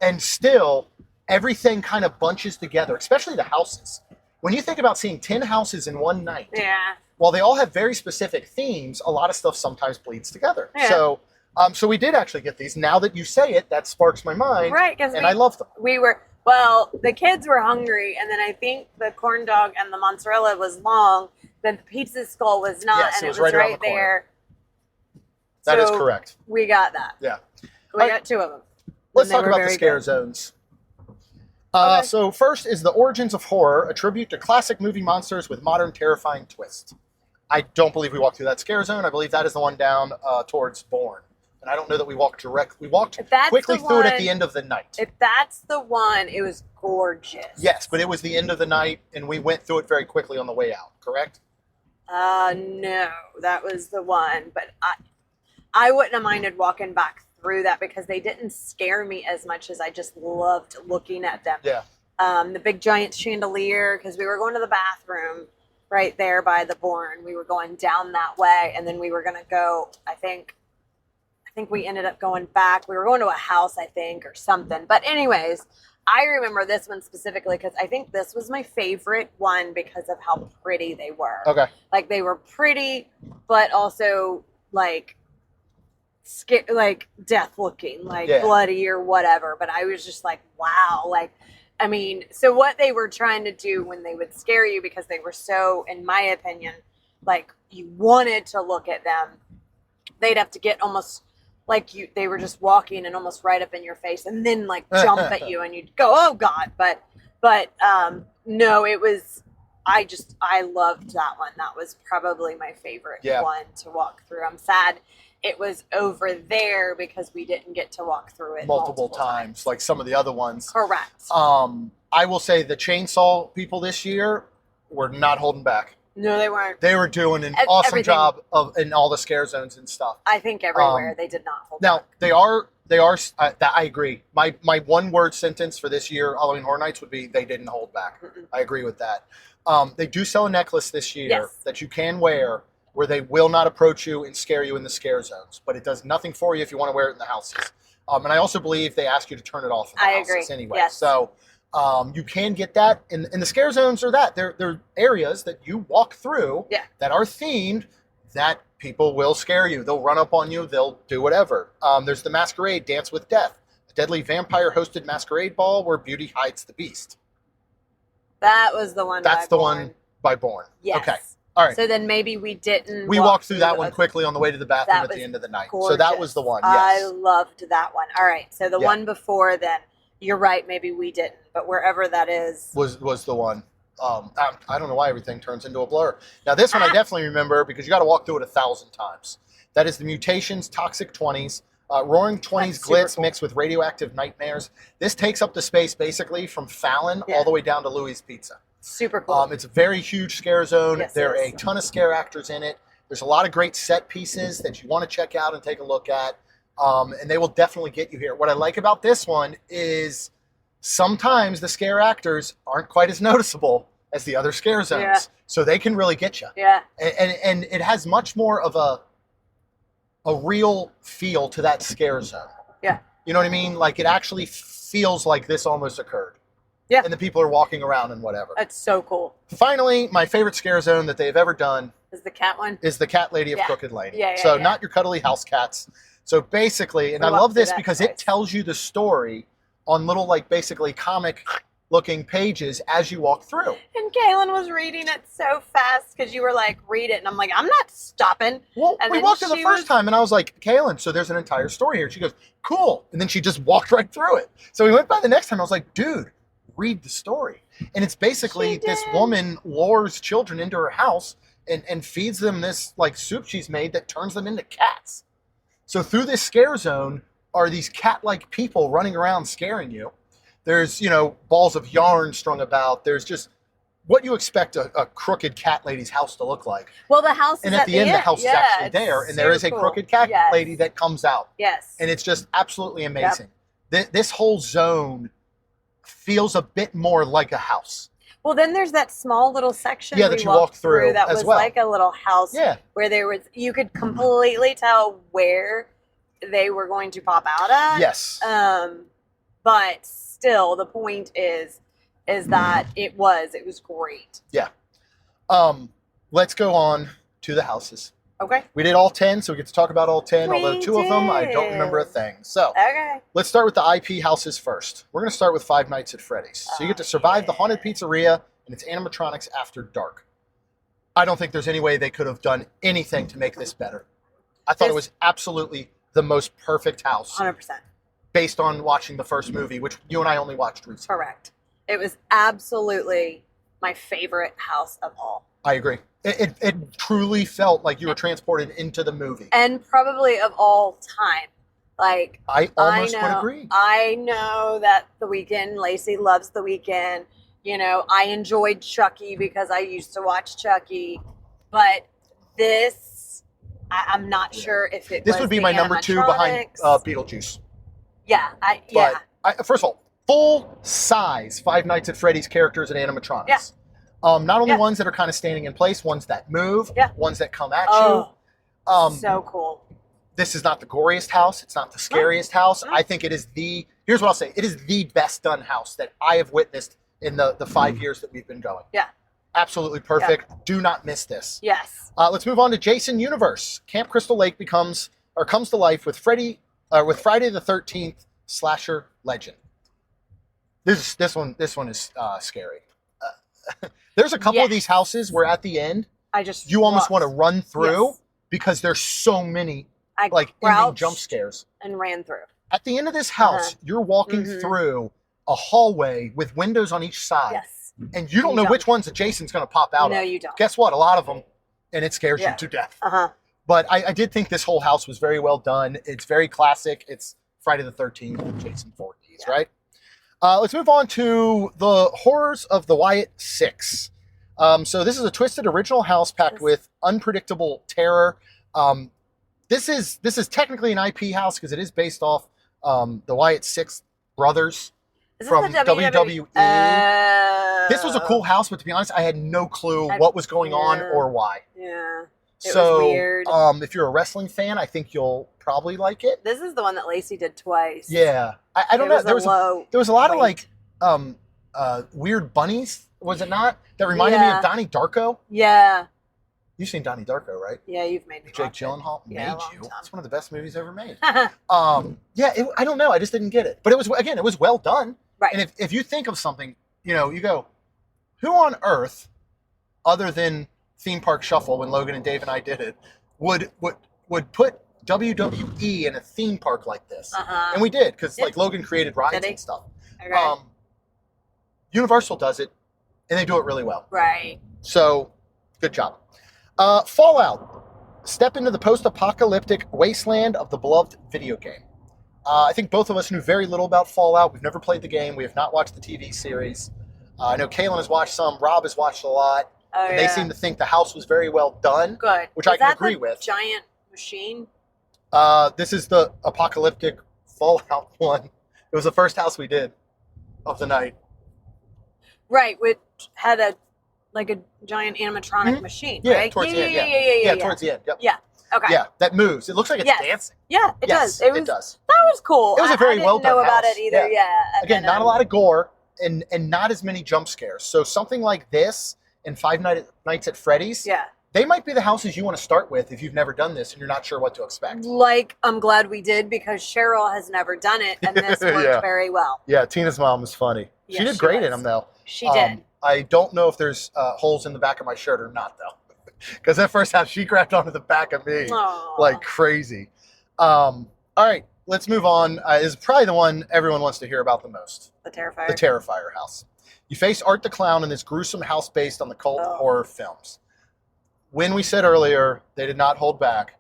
and still everything kind of bunches together, especially the houses. When you think about seeing 10 houses in one night, Yeah. while they all have very specific themes, a lot of stuff sometimes bleeds together. Yeah. So we did actually get these. Now that you say it, that sparks my mind. Right, because And I love them. the kids were hungry, and then I think the corn dog and the mozzarella was long, then the pizza skull was not, Yes, and it was it was right around the corner. there. That is So correct. We got that. Yeah. We All got 2 of them. Let's And they talk were about the very scare good. zones. Okay. So first is the Origins of Horror, a tribute to classic movie monsters with modern terrifying twists. I don't believe we walked through that scare zone. I believe that is the one down towards Bourne. And I don't know that we walked directly. We walked If that's quickly the through it at one- the end of the night. If that's the one, it was gorgeous. Yes, but it was the end of the night, and we went through it very quickly on the way out, correct? No, that was the one. But I wouldn't have minded walking back through that because they didn't scare me as much as I just loved looking at them. Yeah. The big giant chandelier, because we were going to the bathroom right there by the Bourne. We were going down that way, and then we were going to go, I think we ended up going back. We were going to a house, I think, or something. But anyways, I remember this one specifically because I think this was my favorite one because of how pretty they were. Okay. Like they were pretty, but also like death looking, like bloody or whatever. But I was just like, wow. Like, I mean, so what they were trying to do when they would scare you, because they were so, in my opinion, like you wanted to look at them, they'd have to get almost like they were just walking and almost right up in your face and then like jump at you and you'd go, oh God. But no, it was, I loved that one. That was probably my favorite one to walk through. I'm sad it was over there because we didn't get to walk through it multiple times like some of the other ones. Correct. I will say the chainsaw people this year were not holding back. No, they weren't. They were doing an awesome job in all the scare zones and stuff. I think everywhere they did not hold now, back. They are, that I agree. My one word sentence for this year, Halloween Horror Nights, would be they didn't hold back. I agree with that. They do sell a necklace this year that you can wear where they will not approach you and scare you in the scare zones, but it does nothing for you if you want to wear it in the houses. And I also believe they ask you to turn it off in the houses anyway. Yes. So you can get that. And the scare zones are that. They're areas that you walk through that are themed that people will scare you. They'll run up on you. They'll do whatever. There's the Masquerade, Dance with Death, a deadly vampire-hosted masquerade ball where beauty hides the beast. That was the one That's the one by Bourne. Yes. Okay. All right. So then maybe we didn't. We walked through that one quickly on the way to the bathroom at the end of the night. Gorgeous. So that was the one. Yes. I loved that one. All right. So the one before then, you're right. Maybe we didn't, but wherever that is was the one. I don't know why everything turns into a blur. Now this one I definitely remember because you got to walk through it 1,000 times. That is the Mutations Toxic 20s. Roaring 20s glitz mixed with radioactive nightmares. This takes up the space basically from Fallon all the way down to Louis Pizza. Super cool. It's a very huge scare zone. Yes, there are a ton of scare actors in it. There's a lot of great set pieces that you want to check out and take a look at. And they will definitely get you here. What I like about this one is sometimes the scare actors aren't quite as noticeable as the other scare zones. Yeah. So they can really get you. Yeah. And it has much more of a real feel to that scare zone. Yeah. You know what I mean? Like it actually feels like this almost occurred. Yeah. And the people are walking around and whatever. That's so cool. Finally, my favorite scare zone that they've ever done is the cat one. Is the Cat Lady of Crooked Lane. Yeah, not your cuddly house cats. So basically, and I love this because it tells you the story on little like basically comic looking pages as you walk through. And Kaylin was reading it so fast because you were like, read it. And I'm like, I'm not stopping. Well, and we walked in the first time and I was like, Kaylin, so there's an entire story here. She goes, cool. And then she just walked right through it. So we went by the next time. I was like, dude, read the story. And it's basically this woman lures children into her house and feeds them this like soup she's made that turns them into cats. So through this scare zone are these cat-like people running around scaring you. There's, balls of yarn strung about. There's just what you expect a crooked cat lady's house to look like. Well, the house is at the end, the house is actually there, and there is a crooked cat lady that comes out. Yes. And it's just absolutely amazing. This whole zone feels a bit more like a house. Well, then there's that small little section that you walk through that was like a little house where you could completely tell where they were going to pop out at. Yes. But still, the point is that it was great. Yeah. Let's go on to the houses. Okay. We did all 10, so we get to talk about all 10, although 2 of them I don't remember a thing. So let's start with the IP houses first. We're going to start with Five Nights at Freddy's. So you get to survive the haunted pizzeria and its animatronics after dark. I don't think there's any way they could have done anything to make this better. I thought it was absolutely the most perfect house. 100%. Based on watching the first movie, which you and I only watched recently. Correct. It was absolutely my favorite house of all. I agree. It truly felt like you were transported into the movie. And probably of all time. Like I almost would agree. I know that The Weeknd, Lacey loves The Weeknd. I enjoyed Chucky because I used to watch Chucky. But this, I'm not sure if this would be my number 2 behind Beetlejuice. Yeah, first of all, full size Five Nights at Freddy's characters and animatronics. Yeah. Not only ones that are kind of standing in place, ones that move, ones that come at you. So cool. This is not the goriest house. It's not the scariest house. I think it is the here's what I'll say. It is the best done house that I have witnessed in the 5 years that we've been going. Yeah. Absolutely perfect. Yeah. Do not miss this. Yes. Let's move on to Jason Universe. Camp Crystal Lake comes to life with Friday the 13th slasher legend. This one is scary. There's a couple of these houses where at the end you almost want to run through because there's so many ending jump scares. And ran through. At the end of this house, you're walking through a hallway with windows on each side. Yes. And you don't know which ones that Jason's going to pop out of. No, you don't. Guess what? A lot of them. And it scares you to death. But I did think this whole house was very well done. It's very classic. It's Friday the 13th, Jason Voorhees, right? Let's move on to the horrors of the Wyatt Six. So this is a twisted original house packed with unpredictable terror. This is technically an IP house because it is based off the Wyatt Six brothers from WWE. This was a cool house, but to be honest, I had no clue what was going on or why. Yeah. It was weird. If you're a wrestling fan, I think you'll probably like it. This is the one that Lacey did twice. Yeah. I don't know. There was a lot of weird bunnies, was it not? That reminded me of Donnie Darko. Yeah. You've seen Donnie Darko, right? Yeah, you've made me Jake watch Gyllenhaal it. made you. It's one of the best movies ever made. I don't know. I just didn't get it. But it was well done. Right. And if you think of something, you go, who on earth, other than Theme Park Shuffle, when Logan and Dave and I did it, would put WWE in a theme park like this? And we did, because Logan created rides and stuff. Okay. Universal does it, and they do it really well. Right. So, good job. Fallout. Step into the post-apocalyptic wasteland of the beloved video game. I think both of us knew very little about Fallout. We've never played the game. We have not watched the TV series. I know Kaylin has watched some. Rob has watched a lot. And they seem to think the house was very well done. Good. Which I can agree with. Giant machine? This is the apocalyptic Fallout one. It was the first house we did of the night. Right, which had a giant animatronic machine, right? Towards the end. Yeah, towards the end. Yep. Yeah. Okay. Yeah, that moves. It looks like it's dancing. Yeah, it does. It does. That was cool. It was a very well done I didn't know about house. it either. Yeah. Again, not a lot of gore and not as many jump scares. So something like this and Five Nights at Freddy's. Yeah. They might be the houses you want to start with if you've never done this and you're not sure what to expect. I'm glad we did because Cheryl has never done it and this worked very well. Yeah, Tina's mom was funny. Yeah, she did great in them though. She did. I don't know if there's holes in the back of my shirt or not though. Because that first house, she grabbed onto the back of me like crazy. All right, let's move on. This is probably the one everyone wants to hear about the most. The Terrifier. The Terrifier house. You face Art the Clown in this gruesome house based on the cult horror films. When we said earlier they did not hold back,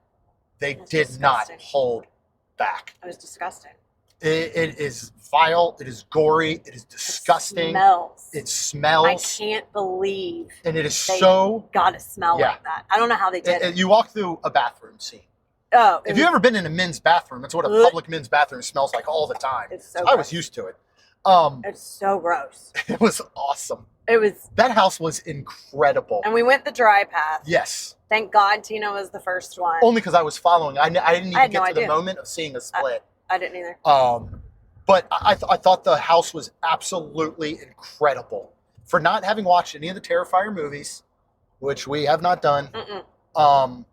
they did not hold back. It was disgusting. It is vile. It is gory. It is disgusting. It smells. I can't believe. And it is got to smell like that. I don't know how they did it. You walk through a bathroom scene. Oh. If you've ever been in a men's bathroom, that's what a public men's bathroom smells like all the time. It's so I was used to it. It's so gross. It was awesome. That house was incredible. And we went the dry path. Yes. Thank God Tina was the first one. Only because I was following. I didn't even get to the moment of seeing a split. I didn't either. But I thought the house was absolutely incredible. For not having watched any of the Terrifier movies, which we have not done, I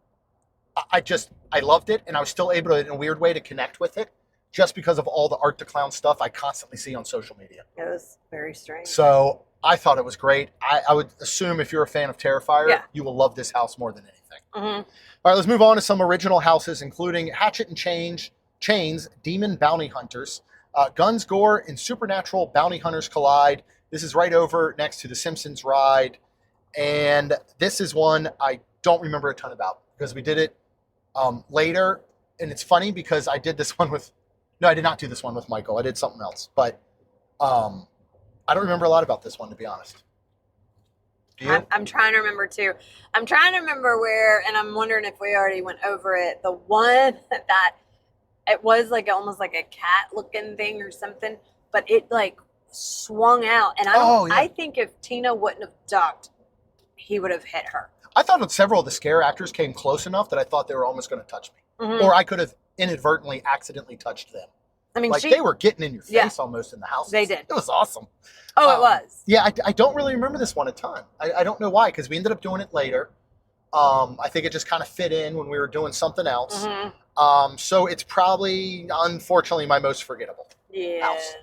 loved it, and I was still able to, in a weird way, to connect with it, just because of all the Art the Clown stuff I constantly see on social media. It was very strange. So I thought it was great. I would assume if you're a fan of Terrifier, you will love this house more than anything. All right, let's move on to some original houses, including Hatchet and Chains, Demon Bounty Hunters, Guns, Gore, and Supernatural Bounty Hunters Collide. This is right over next to the Simpsons ride. And this is one I don't remember a ton about because we did it later. And it's funny because I did this one with... No, I did not do this one with Michael. I did something else. But I don't remember a lot about this one, to be honest. Do you? I'm trying to remember, too. I'm trying to remember where, and I'm wondering if we already went over it. The one that it was almost like a cat-looking thing or something, but it swung out. And I think if Tina wouldn't have ducked, he would have hit her. I thought that several of the scare actors came close enough that I thought they were almost going to touch me. Or I could have inadvertently, accidentally touched them. I mean, like they were getting in your face Yeah. almost in the house. They did. It was awesome. Oh, it was. Yeah, I don't really remember this one a ton. I don't know why, because we ended up doing it later. I think it just kind of fit in when we were doing something else. So it's probably, unfortunately, my most forgettable house.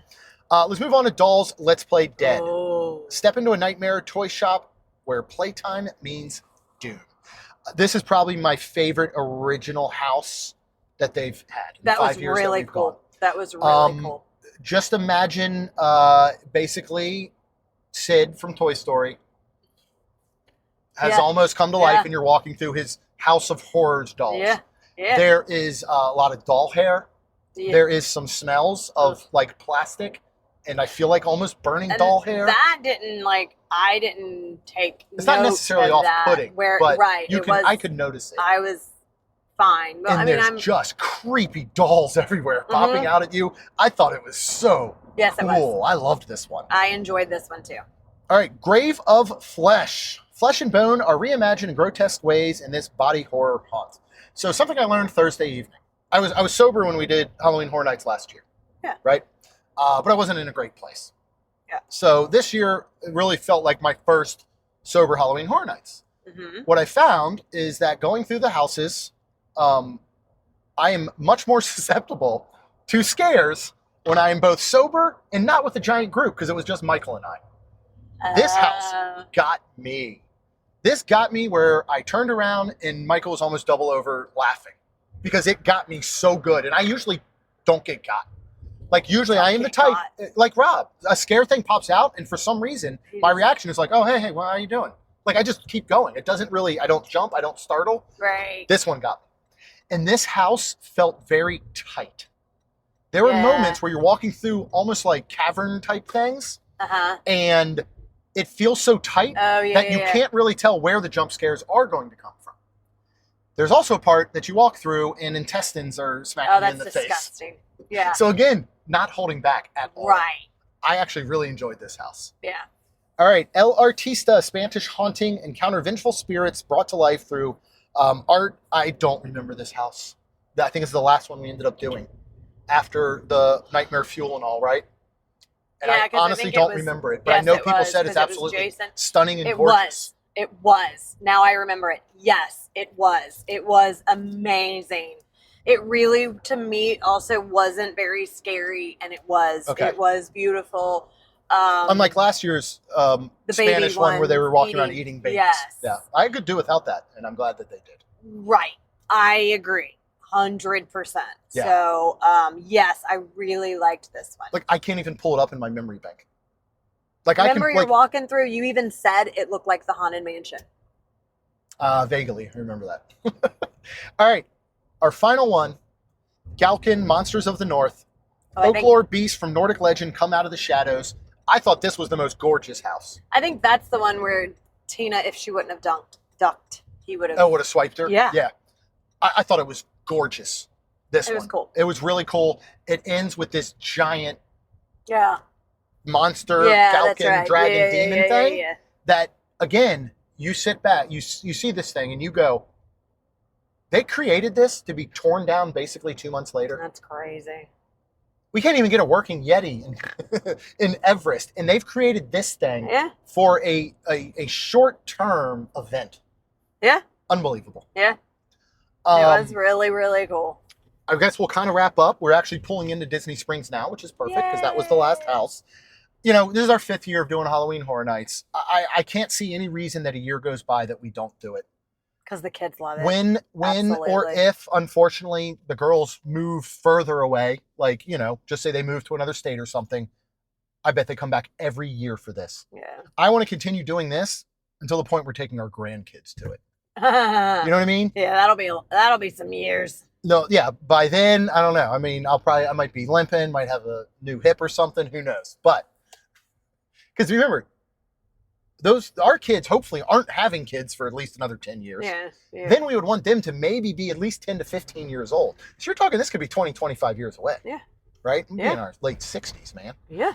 Let's move on to dolls. Let's play dead. Oh. Step into a nightmare toy shop where playtime means doom. This is probably my favorite original house that they've had. In That 5 was years really that we've cool. gone. That was really cool. Just imagine, basically, Sid from Toy Story has almost come to life, and you're walking through his House of Horrors dolls. Yeah. There is a lot of doll hair. Yeah. There is some smells of like plastic, and I feel like almost burning And doll hair. That didn't I didn't take. It's not note necessarily of that, off-putting, Where but right, you it can. was, I could notice it. I was fine. Well, And I mean, there's I'm just creepy dolls everywhere popping out at you. I thought it was so yes, it was. cool. I loved this one. I enjoyed this one too. All right, Grave of Flesh. Flesh and bone are reimagined in grotesque ways in this body horror haunt. So something I learned Thursday evening. I was sober when we did Halloween Horror Nights last year. Yeah. Right? But I wasn't in a great place. Yeah. So this year, it really felt like my first sober Halloween Horror Nights. Mm-hmm. What I found is that going through the houses, I am much more susceptible to scares when I am both sober and not with a giant group, because it was just Michael and I. This house got me. This got me where I turned around and Michael was almost double over laughing because it got me so good. And I usually don't get got. Like usually I am the type, like Rob, a scare thing pops out and for some reason my reaction is like, oh, hey, well, how are you doing? Like I just keep going. It doesn't really, I don't jump, I don't startle. Right. This one got me. And this house felt very tight. There were moments where you're walking through almost like cavern type things. And it feels so tight that you can't really tell where the jump scares are going to come from. There's also a part that you walk through and intestines are smacking you in the disgusting. face. Yeah. So again, not holding back at all. Right. I actually really enjoyed this house. Yeah. All right, El Artista, Spanish haunting, encounter vengeful spirits brought to life through art. I don't remember this house. I think it's the last one we ended up doing after the Nightmare Fuel and all, right? And I honestly don't remember it, but I know people said it's absolutely stunning and gorgeous. It was. Now I remember it. Yes, it was. It was amazing. It really, to me, also wasn't very scary, and it was. Okay. It was beautiful. Unlike last year's the Spanish one where they were walking around eating babies. Yes. Yeah, I could do without that, and I'm glad that they did. Right. I agree. 100%. Yeah. So, yes, I really liked this one. Like I can't even pull it up in my memory bank. Like Remember, I can you're walking through. You even said it looked like the Haunted Mansion. Vaguely, I remember that. All right, our final one, Galkin, Monsters of the North. Folklore beasts from Nordic legend come out of the shadows. I thought this was the most gorgeous house. I think that's the one where Tina, if she wouldn't have ducked, he would have. Oh, would have swiped her? Yeah. Yeah. I thought it was gorgeous. This one. It was cool. It was really cool. It ends with this giant monster, Galkin, dragon, demon thing. That, again, you sit back, you see this thing, and you go, they created this to be torn down basically 2 months later. That's crazy. We can't even get a working Yeti in Everest, and they've created this thing for a short-term event. Yeah. Unbelievable. Yeah. It was really, really cool. I guess we'll kind of wrap up. We're actually pulling into Disney Springs now, which is perfect because that was the last house. You know, this is our 5th year of doing Halloween Horror Nights. I can't see any reason that a year goes by that we don't do it. Because the kids love it. When or if, unfortunately, the girls move further away, like, you know, just say they move to another state or something, I bet they come back every year for this. Yeah. I want to continue doing this until the point we're taking our grandkids to it. You know what I mean? Yeah, that'll be some years. No, yeah. By then, I don't know. I mean, I might be limping, might have a new hip or something. Who knows? But because remember, our kids hopefully aren't having kids for at least another 10 years. Yeah. Then we would want them to maybe be at least 10 to 15 years old. So you're talking this could be 20, 25 years away. Yeah. Right? We'd be in our late 60s, man. Yeah.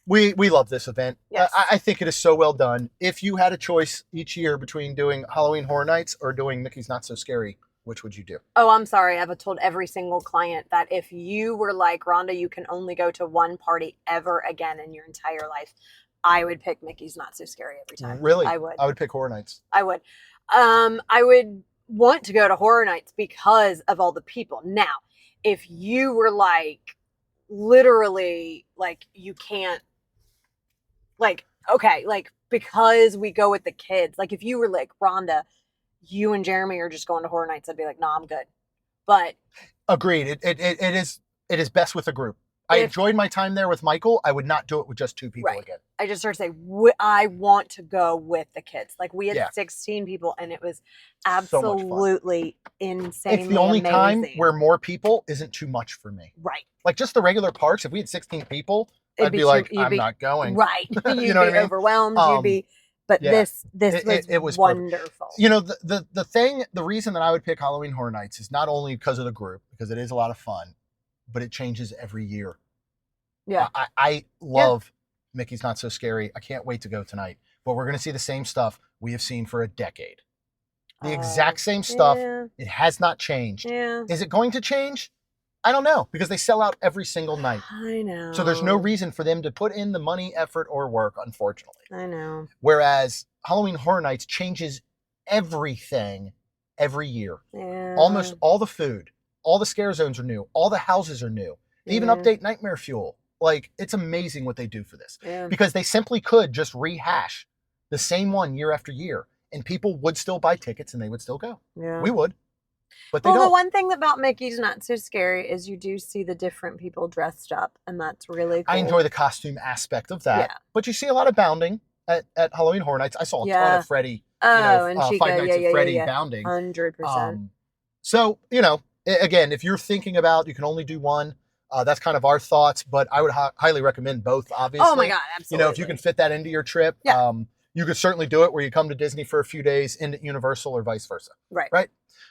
We love this event. Yes. I think it is so well done. If you had a choice each year between doing Halloween Horror Nights or doing Mickey's Not So Scary which would you do? Oh, I'm sorry. I've told every single client that if you were like, Rhonda, you can only go to one party ever again in your entire life, I would pick Mickey's Not So Scary every time. Really? I would. I would pick Horror Nights. I would. I would want to go to Horror Nights because of all the people. Now, if you were like, literally, like, you can't, like, okay, like, because we go with the kids, like, if you were like, Rhonda, you and Jeremy are just going to Horror Nights, I'd be like, no, I'm good. But agreed. It is best with a group. I enjoyed my time there with Michael. I would not do it with just 2 people again. I just started saying, I want to go with the kids. Like, we had 16 people, and it was absolutely insanely It's the only time amazing. where more people isn't too much for me. Right. Like, just the regular parks, if we had 16 people, I'd be like, I'm not going. Right. You'd You know what I mean? overwhelmed. You'd be, but this was wonderful. You know, the reason that I would pick Halloween Horror Nights is not only because of the group, because it is a lot of fun, but it changes every year. Yeah. I love Mickey's Not So Scary. I can't wait to go tonight. But we're going to see the same stuff we have seen for a decade. The exact same stuff. Yeah. It has not changed. Yeah. Is it going to change? I don't know, because they sell out every single night. I know. So there's no reason for them to put in the money, effort, or work, unfortunately. I know. Whereas Halloween Horror Nights changes everything every year. Yeah. Almost all the food, all the scare zones are new, all the houses are new. They even update Nightmare Fuel. Like, it's amazing what they do for this. Yeah. Because they simply could just rehash the same one year after year, and people would still buy tickets and they would still go. Yeah. We would. But they Well, don't. the one thing about Mickey's Not So Scary is you do see the different people dressed up, and that's really cool. I enjoy the costume aspect of that. Yeah. But you see a lot of bounding at Halloween Horror Nights. I saw a ton of Freddy, and Chica, Five Nights at Freddy bounding. 100%. So, again, if you're thinking about you can only do one, that's kind of our thoughts, but I would highly recommend both, obviously. Oh my God, absolutely. If you can fit that into your trip, you could certainly do it where you come to Disney for a few days, into Universal, or vice versa. Right.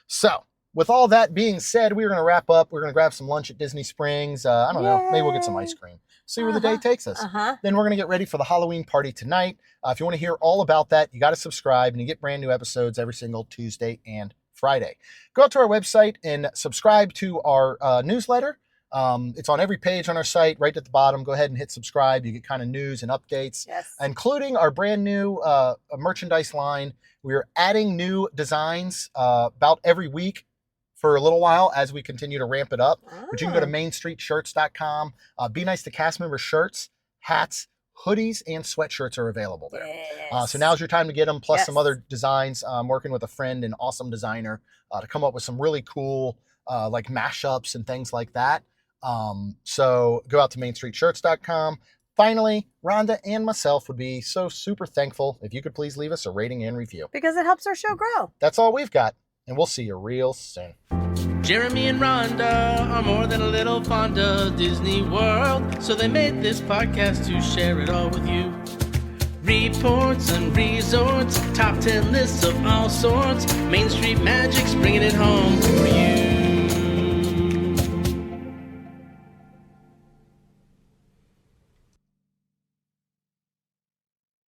So, with all that being said, we're going to wrap up. We're going to grab some lunch at Disney Springs. I don't know. Maybe we'll get some ice cream. See where the day takes us. Then we're going to get ready for the Halloween party tonight. If you want to hear all about that, you got to subscribe, and you get brand new episodes every single Tuesday and Friday. Go out to our website and subscribe to our newsletter. It's on every page on our site, right at the bottom. Go ahead and hit subscribe. You get kind of news and updates, including our brand new merchandise line. We're adding new designs about every week for a little while as we continue to ramp it up. But you can go to mainstreetshirts.com. Be Nice to Cast Member shirts, hats, hoodies, and sweatshirts are available there. So now's your time to get them, plus some other designs. I'm working with a friend, an awesome designer, to come up with some really cool like mashups and things like that. So go out to mainstreetshirts.com. Finally, Rhonda and myself would be so super thankful if you could please leave us a rating and review. Because it helps our show grow. That's all we've got, and we'll see you real soon. Jeremy and Rhonda are more than a little fond of Disney World, so they made this podcast to share it all with you. Reports and resorts, top 10 lists of all sorts, Main Street Magic's bringing it home for you.